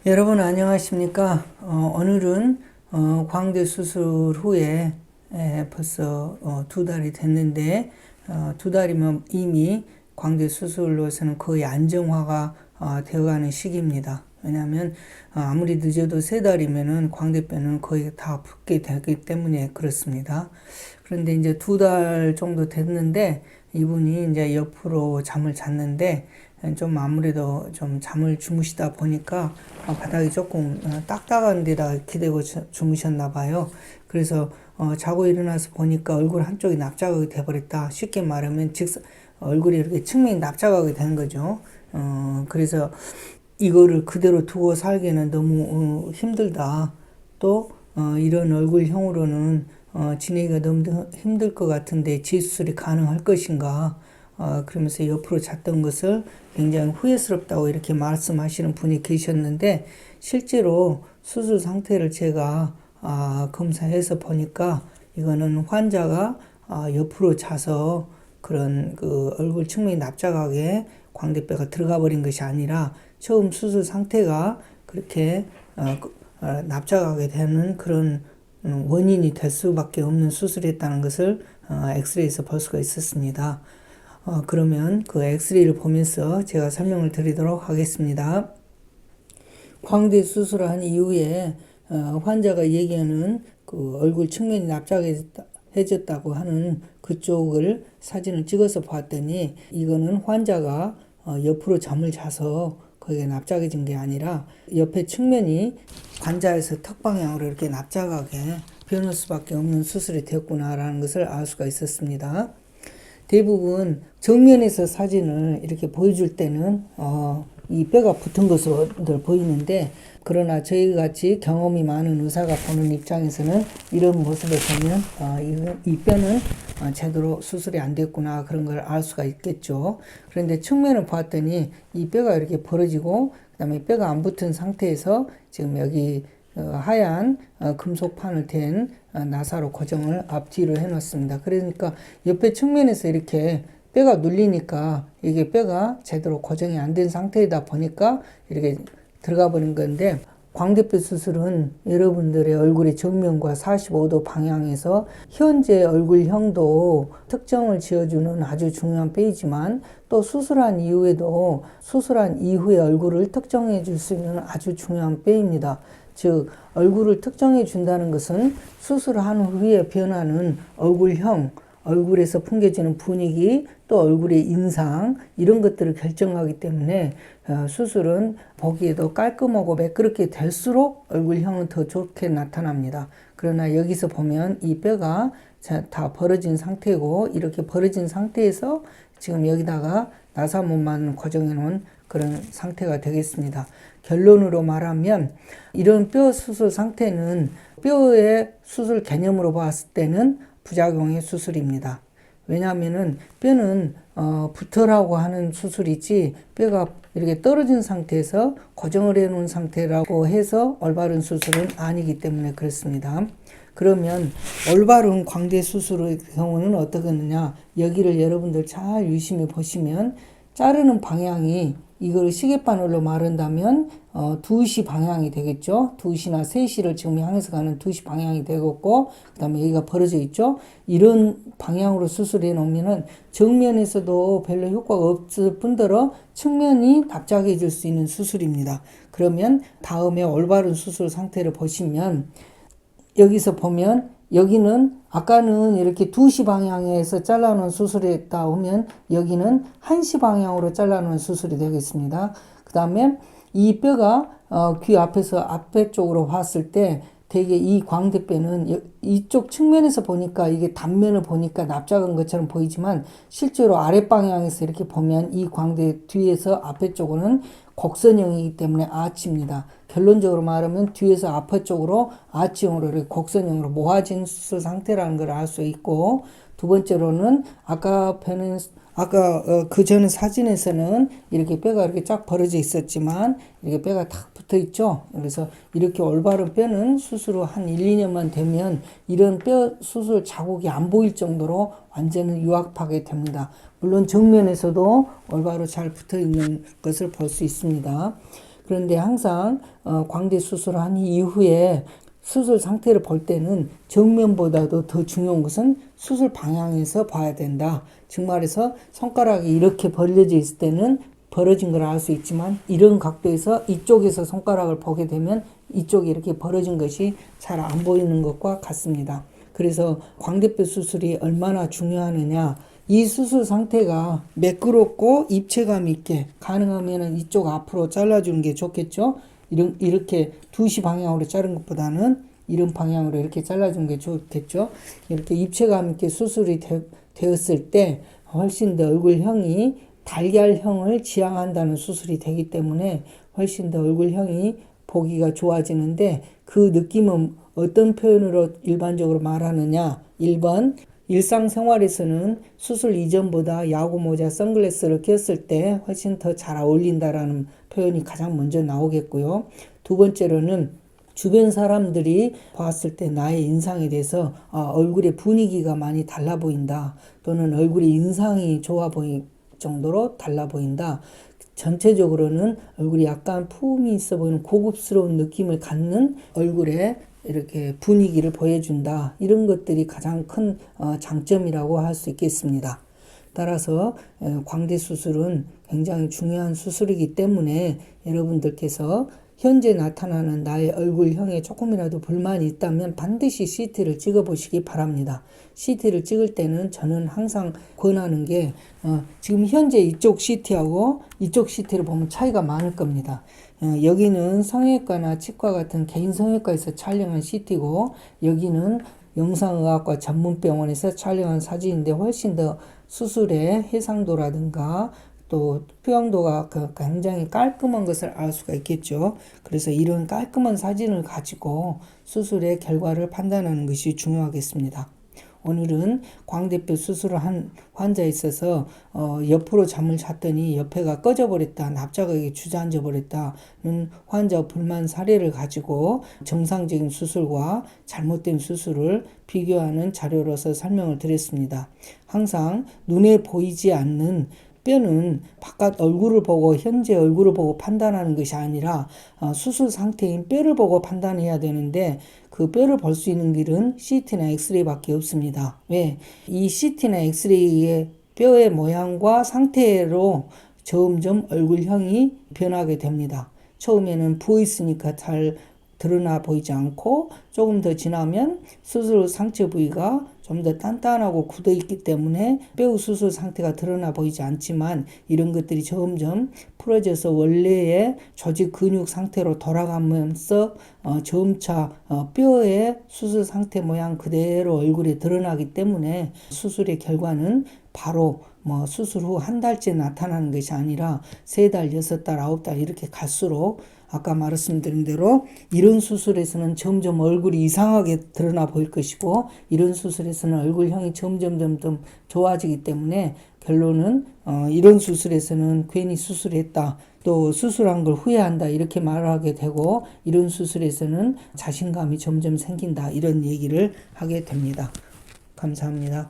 여러분 안녕하십니까? 오늘은 광대 수술 후에 벌써 2달이 됐는데 2달이면 이미 광대 수술로서는 거의 안정화가 되어가는 시기입니다. 왜냐하면 아무리 늦어도 3달이면은 광대뼈는 거의 다 붓게 되기 때문에 그렇습니다. 그런데 이제 2달 정도 됐는데 이분이 이제 옆으로 잠을 잤는데 좀 아무래도 좀 잠을 주무시다 보니까 바닥이 조금 딱딱한 데다 기대고 주무셨나 봐요. 그래서 자고 일어나서 보니까 얼굴 한쪽이 납작하게 돼버렸다. 쉽게 말하면 얼굴이 이렇게 측면이 납작하게 된 거죠. 그래서 이거를 그대로 두고 살기는 너무 힘들다. 또 이런 얼굴형으로는 지내기가 너무 힘들 것 같은데 재수술이 가능할 것인가. 그러면서 옆으로 잤던 것을 굉장히 후회스럽다고 이렇게 말씀하시는 분이 계셨는데, 실제로 수술 상태를 제가 검사해서 보니까 이거는 환자가 옆으로 자서 그런 그 얼굴 측면이 납작하게 광대뼈가 들어가 버린 것이 아니라 처음 수술 상태가 그렇게 납작하게 되는 그런 원인이 될 수밖에 없는 수술이었다는 것을 엑스레이에서 볼 수가 있었습니다. 그러면 그 엑스레이를 보면서 제가 설명을 드리도록 하겠습니다. 광대 수술한 이후에 환자가 얘기하는 그 얼굴 측면이 납작해졌다고 하는 그쪽을 사진을 찍어서 봤더니, 이거는 환자가 옆으로 잠을 자서 거기에 납작해진 게 아니라 옆에 측면이 관자에서 턱 방향으로 이렇게 납작하게 변할 수밖에 없는 수술이 되었구나라는 것을 알 수가 있었습니다. 대부분 정면에서 사진을 이렇게 보여줄 때는 이 뼈가 붙은 것으로 보이는데, 그러나 저희 같이 경험이 많은 의사가 보는 입장에서는 이런 모습을 보면 이 뼈는 제대로 수술이 안 됐구나, 그런 걸 알 수가 있겠죠. 그런데 측면을 봤더니 이 뼈가 이렇게 벌어지고, 그 다음에 뼈가 안 붙은 상태에서 지금 여기 하얀 금속판을 댄 나사로 고정을 앞뒤로 해놨습니다. 그러니까 옆에 측면에서 이렇게 뼈가 눌리니까 이게 뼈가 제대로 고정이 안 된 상태이다 보니까 이렇게 들어가 버린 건데, 광대뼈 수술은 여러분들의 얼굴의 정면과 45도 방향에서 현재 얼굴형도 특정을 지어주는 아주 중요한 뼈이지만, 또 수술한 이후에도 수술한 이후의 얼굴을 특정해 줄 수 있는 아주 중요한 뼈입니다. 즉, 얼굴을 특정해 준다는 것은 수술한 후에 변하는 얼굴형, 얼굴에서 풍겨지는 분위기, 또 얼굴의 인상, 이런 것들을 결정하기 때문에 수술은 보기에도 깔끔하고 매끄럽게 될수록 얼굴형은 더 좋게 나타납니다. 그러나 여기서 보면 이 뼈가 다 벌어진 상태고, 이렇게 벌어진 상태에서 지금 여기다가 나사못만 고정해 놓은 그런 상태가 되겠습니다. 결론으로 말하면 이런 뼈 수술 상태는 뼈의 수술 개념으로 봤을 때는 부작용의 수술입니다. 왜냐하면은 뼈는 붙으라고 하는 수술이지, 뼈가 이렇게 떨어진 상태에서 고정을 해 놓은 상태라고 해서 올바른 수술은 아니기 때문에 그렇습니다. 그러면 올바른 광대 수술의 경우는 어떻겠느냐, 여기를 여러분들 잘 유심히 보시면 자르는 방향이, 이걸 시계바늘로 마른다면 2시 방향이 되겠죠. 2시나 3시를 지금 향해서 가는 2시 방향이 되겠고, 그 다음에 여기가 벌어져 있죠. 이런 방향으로 수술해 놓으면은 정면에서도 별로 효과가 없을 뿐더러 측면이 납작해질 수 있는 수술입니다. 그러면 다음에 올바른 수술 상태를 보시면, 여기서 보면 여기는 아까는 이렇게 2시 방향에서 잘라놓은 수술이었다 하면 여기는 1시 방향으로 잘라놓은 수술이 되겠습니다. 그 다음에 이 뼈가 귀 앞에서 앞에 쪽으로 봤을 때 되게 이 광대뼈는 이쪽 측면에서 보니까 이게 단면을 보니까 납작한 것처럼 보이지만, 실제로 아랫방향에서 이렇게 보면 이 광대 뒤에서 앞에 쪽으로는 곡선형이기 때문에 아치입니다. 결론적으로 말하면 뒤에서 앞에 쪽으로 아치형으로 이렇게 곡선형으로 모아진 수술 상태라는 걸 알 수 있고, 두 번째로는 아까 그 전 사진에서는 이렇게 뼈가 이렇게 쫙 벌어져 있었지만 이렇게 뼈가 탁 붙어 있죠. 그래서 이렇게 올바른 뼈는 수술 후 한 1, 2년만 되면 이런 뼈 수술 자국이 안 보일 정도로 완전히 유압하게 됩니다. 물론 정면에서도 올바로 잘 붙어 있는 것을 볼 수 있습니다. 그런데 항상 광대 수술을 한 이후에 수술 상태를 볼 때는 정면보다도 더 중요한 것은 수술 방향에서 봐야 된다. 즉 말해서 손가락이 이렇게 벌려져 있을 때는 벌어진 걸 알 수 있지만 이런 각도에서 이쪽에서 손가락을 보게 되면 이쪽이 이렇게 벌어진 것이 잘 안 보이는 것과 같습니다. 그래서 광대뼈 수술이 얼마나 중요하느냐, 이 수술 상태가 매끄럽고 입체감 있게 가능하면 이쪽 앞으로 잘라주는 게 좋겠죠. 이렇게 2시 방향으로 자른 것보다는 이런 방향으로 이렇게 잘라주는 게 좋겠죠. 이렇게 입체감 있게 수술이 되었을 때 훨씬 더 얼굴형이 달걀형을 지향한다는 수술이 되기 때문에 훨씬 더 얼굴형이 보기가 좋아지는데, 그 느낌은 어떤 표현으로 일반적으로 말하느냐. 1번, 일상생활에서는 수술 이전보다 야구 모자, 선글라스를 꼈을 때 훨씬 더 잘 어울린다라는 표현이 가장 먼저 나오겠고요. 두 번째로는 주변 사람들이 봤을 때 나의 인상에 대해서 얼굴의 분위기가 많이 달라 보인다, 또는 얼굴의 인상이 좋아 보일 정도로 달라 보인다. 전체적으로는 얼굴이 약간 품이 있어 보이는 고급스러운 느낌을 갖는 얼굴에 이렇게 분위기를 보여준다. 이런 것들이 가장 큰 장점이라고 할 수 있겠습니다. 따라서 광대 수술은 굉장히 중요한 수술이기 때문에 여러분들께서 현재 나타나는 나의 얼굴형에 조금이라도 불만이 있다면 반드시 CT를 찍어보시기 바랍니다. CT를 찍을 때는 저는 항상 권하는 게 지금 현재 이쪽 CT하고 이쪽 CT를 보면 차이가 많을 겁니다. 여기는 성형외과나 치과 같은 개인 성형외과에서 촬영한 CT고, 여기는 영상의학과 전문병원에서 촬영한 사진인데 훨씬 더 수술의 해상도라든가 또 투영도가 굉장히 깔끔한 것을 알 수가 있겠죠. 그래서 이런 깔끔한 사진을 가지고 수술의 결과를 판단하는 것이 중요하겠습니다. 오늘은 광대뼈 수술을 한 환자에 있어서 옆으로 잠을 잤더니 옆에가 꺼져버렸다, 납작하게 주저앉아 버렸다는 환자 불만 사례를 가지고 정상적인 수술과 잘못된 수술을 비교하는 자료로서 설명을 드렸습니다. 항상 눈에 보이지 않는 뼈는 바깥 얼굴을 보고 현재 얼굴을 보고 판단하는 것이 아니라 수술 상태인 뼈를 보고 판단해야 되는데, 그 뼈를 볼 수 있는 길은 CT나 엑스레이밖에 없습니다. 왜? 이 CT나 엑스레이의 뼈의 모양과 상태로 점점 얼굴형이 변하게 됩니다. 처음에는 부어 있으니까 잘 드러나 보이지 않고, 조금 더 지나면 수술 상처 부위가 좀 더 단단하고 굳어 있기 때문에 뼈 수술 상태가 드러나 보이지 않지만, 이런 것들이 점점 풀어져서 원래의 조직 근육 상태로 돌아가면서 점차 뼈의 수술 상태 모양 그대로 얼굴에 드러나기 때문에 수술의 결과는 바로 수술 후 한 달째 나타나는 것이 아니라 3달, 6달, 9달 이렇게 갈수록, 아까 말씀드린 대로 이런 수술에서는 점점 얼굴이 이상하게 드러나 보일 것이고, 이런 수술에서는 얼굴형이 점점 좋아지기 때문에 결론은 이런 수술에서는 괜히 수술했다, 또 수술한 걸 후회한다 이렇게 말하게 되고, 이런 수술에서는 자신감이 점점 생긴다 이런 얘기를 하게 됩니다. 감사합니다.